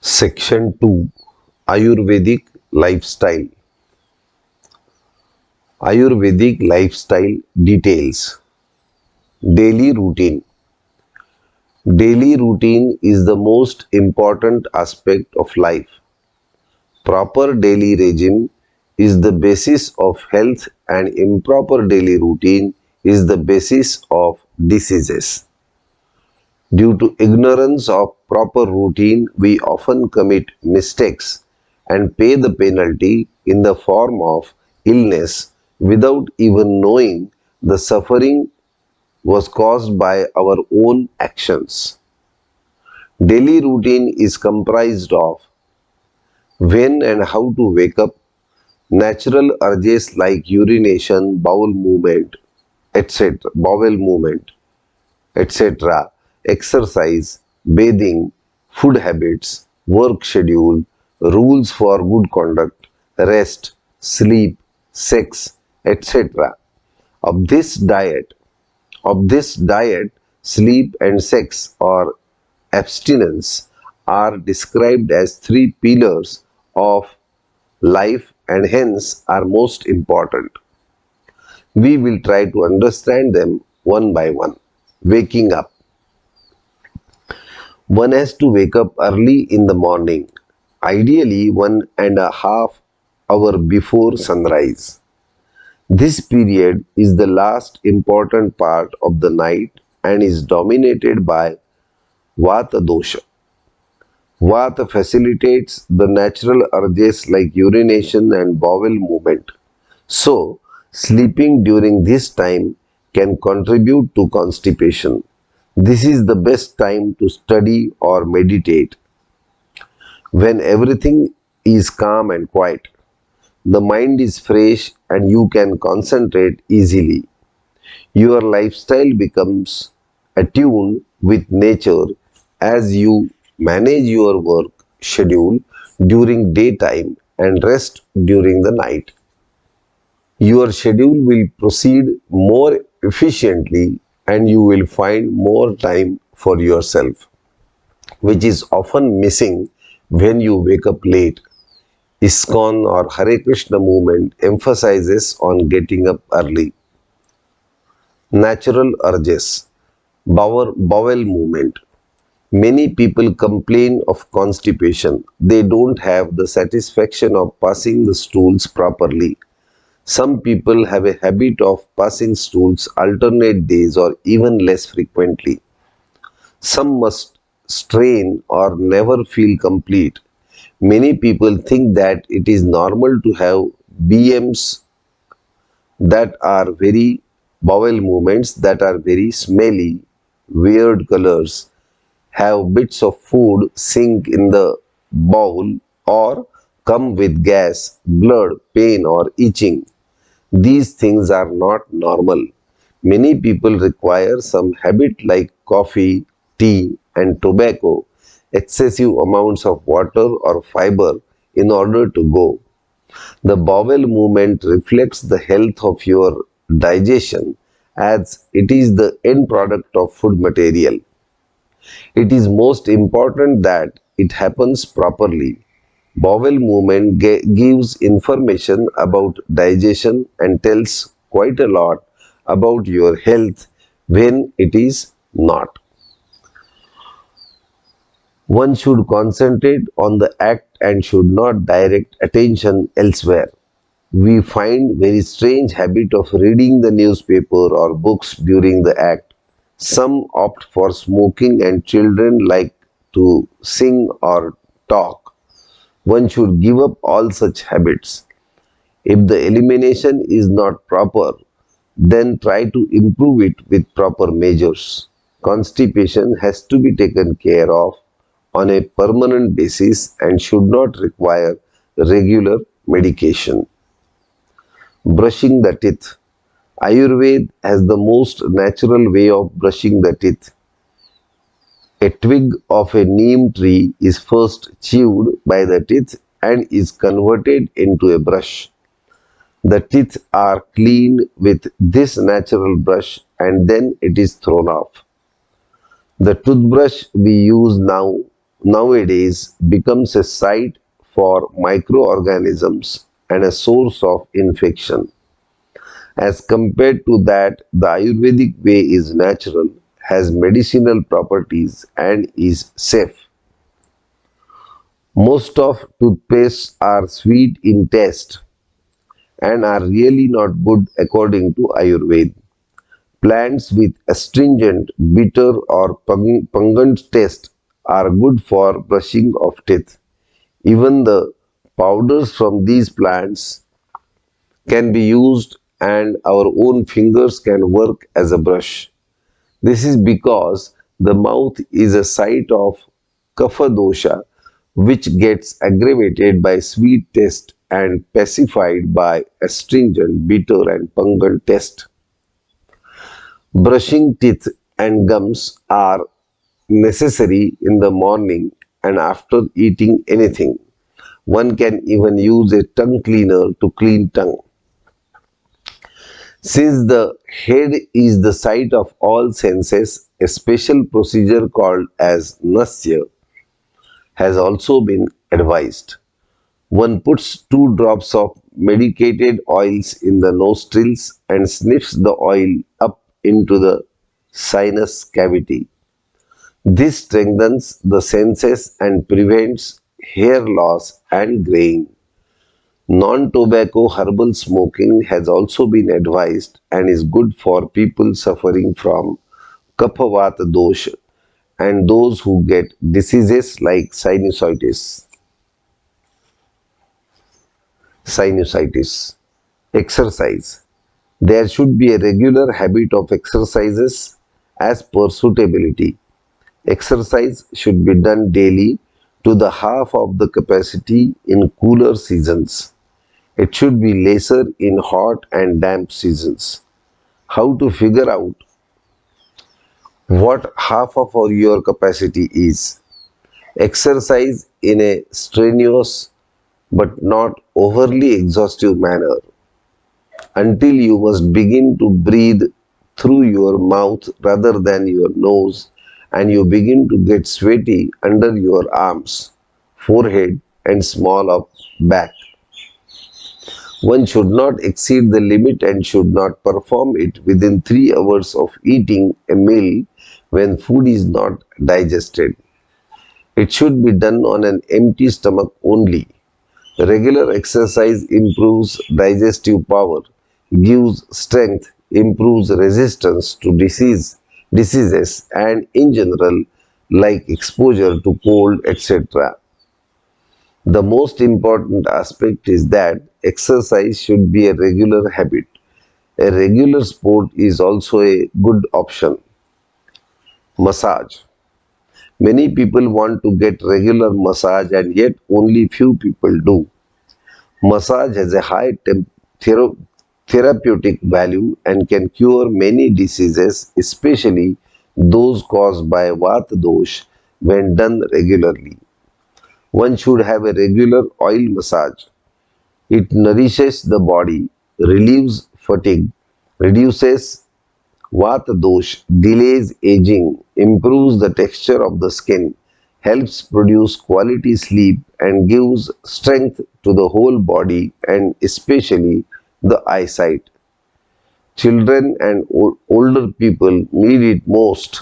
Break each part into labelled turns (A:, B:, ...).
A: Section 2, Ayurvedic Lifestyle. Ayurvedic Lifestyle Details. Daily Routine. Daily routine is the most important aspect of life. Proper daily regime is the basis of health, and improper daily routine is the basis of diseases. Due to ignorance of proper routine, we often commit mistakes and pay the penalty in the form of illness without even knowing the suffering was caused by our own actions. Daily routine is comprised of when and how to wake up, natural urges like urination, bowel movement, etc., exercise, bathing, food habits, work schedule, rules for good conduct, rest, sleep, sex, etc. Of this diet, sleep and sex or abstinence are described as three pillars of life and hence are most important. We will try to understand them one by one. Waking up. One has to wake up early in the morning, ideally 1.5 hours before sunrise. This period is the last important part of the night and is dominated by Vata dosha. Vata facilitates the natural urges like urination and bowel movement. So, sleeping during this time can contribute to constipation. This is the best time to study or meditate. When everything is calm and quiet, the mind is fresh and you can concentrate easily. Your lifestyle becomes attuned with nature as you manage your work schedule during daytime and rest during the night. Your schedule will proceed more efficiently and you will find more time for yourself, which is often missing when you wake up late. ISKCON or Hare Krishna movement emphasizes on getting up early. Natural urges, bowel movement. Many people complain of constipation. They don't have the satisfaction of passing the stools properly. Some people have a habit of passing stools alternate days or even less frequently. Some must strain or never feel complete. Many people think that it is normal to have BMs that are very bowel movements that are very smelly, weird colors, have bits of food sink in the bowl or come with gas, blood, pain or itching. These things are not normal. Many people require some habit like coffee, tea and tobacco, excessive amounts of water or fiber in order to go. The bowel movement reflects the health of your digestion as it is the end product of food material. It is most important that it happens properly. Bowel movement gives information about digestion and tells quite a lot about your health when it is not. One should concentrate on the act and should not direct attention elsewhere. We find very strange habit of reading the newspaper or books during the act. Some opt for smoking and children like to sing or talk. One should give up all such habits. If the elimination is not proper, then try to improve it with proper measures. Constipation has to be taken care of on a permanent basis and should not require regular medication. Brushing the teeth. Ayurveda has the most natural way of brushing the teeth. A twig of a neem tree is first chewed by the teeth and is converted into a brush. The teeth are cleaned with this natural brush and then it is thrown off. The toothbrush we use now nowadays becomes a site for microorganisms and a source of infection. As compared to that, the Ayurvedic way is natural, has medicinal properties, and is safe. Most of toothpastes are sweet in taste and are really not good according to Ayurveda. Plants with astringent, bitter, or pungent taste are good for brushing of teeth. Even the powders from these plants can be used and our own fingers can work as a brush. This is because the mouth is a site of kapha dosha which gets aggravated by sweet taste and pacified by astringent, bitter and pungent taste. Brushing teeth and gums are necessary in the morning and after eating anything. One can even use a tongue cleaner to clean tongue. Since the head is the site of all senses, a special procedure called as nasya has also been advised. One puts 2 drops of medicated oils in the nostrils and sniffs the oil up into the sinus cavity. This strengthens the senses and prevents hair loss and graying. Non-tobacco herbal smoking has also been advised and is good for people suffering from kapha dosha and those who get diseases like sinusitis. Exercise. There should be a regular habit of exercises as per suitability. Exercise should be done daily to the half of the capacity in cooler seasons. It should be lesser in hot and damp seasons. How to figure out what half of your capacity is? Exercise in a strenuous but not overly exhaustive manner until you must begin to breathe through your mouth rather than your nose and you begin to get sweaty under your arms, forehead and small of back. One should not exceed the limit and should not perform it within 3 hours of eating a meal when food is not digested. It should be done on an empty stomach only. Regular exercise improves digestive power, gives strength, improves resistance to diseases and in general like exposure to cold etc. The most important aspect is that exercise should be a regular habit. A regular sport is also a good option. Massage. Many people want to get regular massage and yet only few people do. Massage has a high therapeutic value and can cure many diseases, especially those caused by Vata dosh when done regularly. One should have a regular oil massage. It nourishes the body, relieves fatigue, reduces Vata dosh, delays aging, improves the texture of the skin, helps produce quality sleep and gives strength to the whole body and especially the eyesight. Children and older people need it most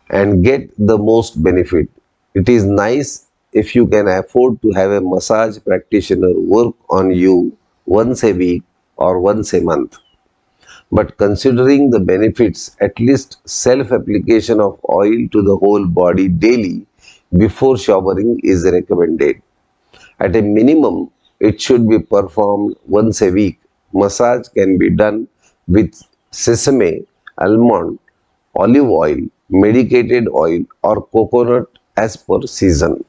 A: and get the most benefit. It is nice if you can afford to have a massage practitioner work on you once a week or once a month. But considering the benefits, at least self-application of oil to the whole body daily before showering is recommended. At a minimum, it should be performed once a week. Massage can be done with sesame, almond, olive oil, medicated oil or coconut as per season.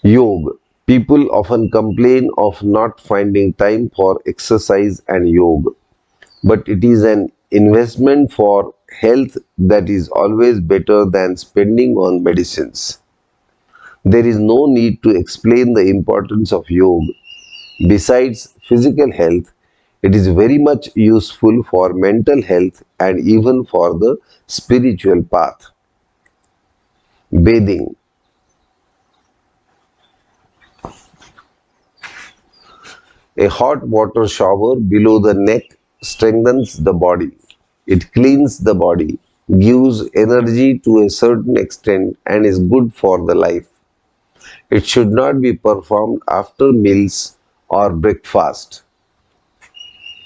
A: Yoga. People often complain of not finding time for exercise and yoga, but it is an investment for health that is always better than spending on medicines. There is no need to explain the importance of yoga. Besides physical health, it is very much useful for mental health and even for the spiritual path. Bathing. A hot water shower below the neck strengthens the body. It cleans the body, gives energy to a certain extent, and is good for the life. It should not be performed after meals or breakfast.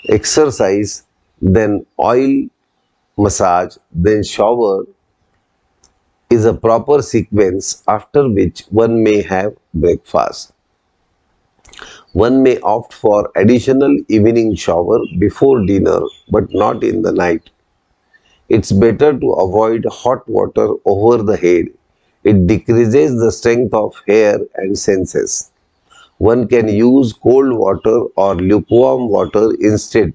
A: Exercise, then oil massage, then shower is a proper sequence, after which one may have breakfast. One may opt for additional evening shower before dinner but not in the night. It's better to avoid hot water over the head. It decreases the strength of hair and senses. One can use cold water or lukewarm water instead.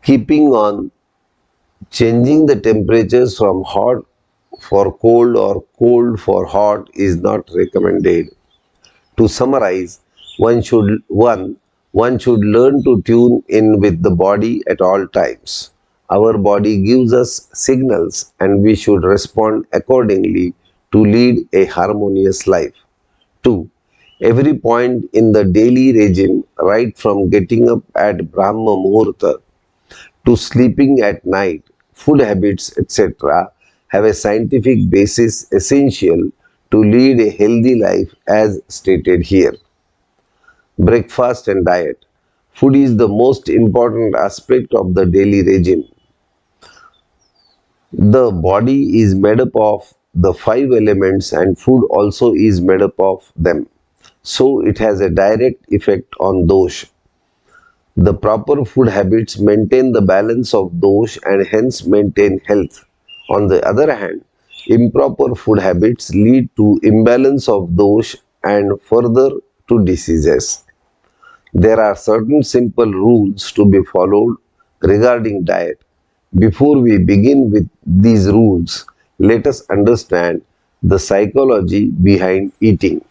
A: Keeping on changing the temperatures from hot for cold or cold for hot is not recommended. To summarize, one should learn to tune in with the body at all times. Our body gives us signals and we should respond accordingly to lead a harmonious life. 2. Every point in the daily regime, right from getting up at Brahma Muhurta to sleeping at night, food habits, etc., have a scientific basis essential to lead a healthy life as stated here. Breakfast and diet. Food is the most important aspect of the daily regime. The body is made up of the five elements and food also is made up of them. So it has a direct effect on those. The proper food habits maintain the balance of those and hence maintain health. On the other hand, improper food habits lead to imbalance of those and further to diseases. There are certain simple rules to be followed regarding diet. Before we begin with these rules, let us understand the psychology behind eating.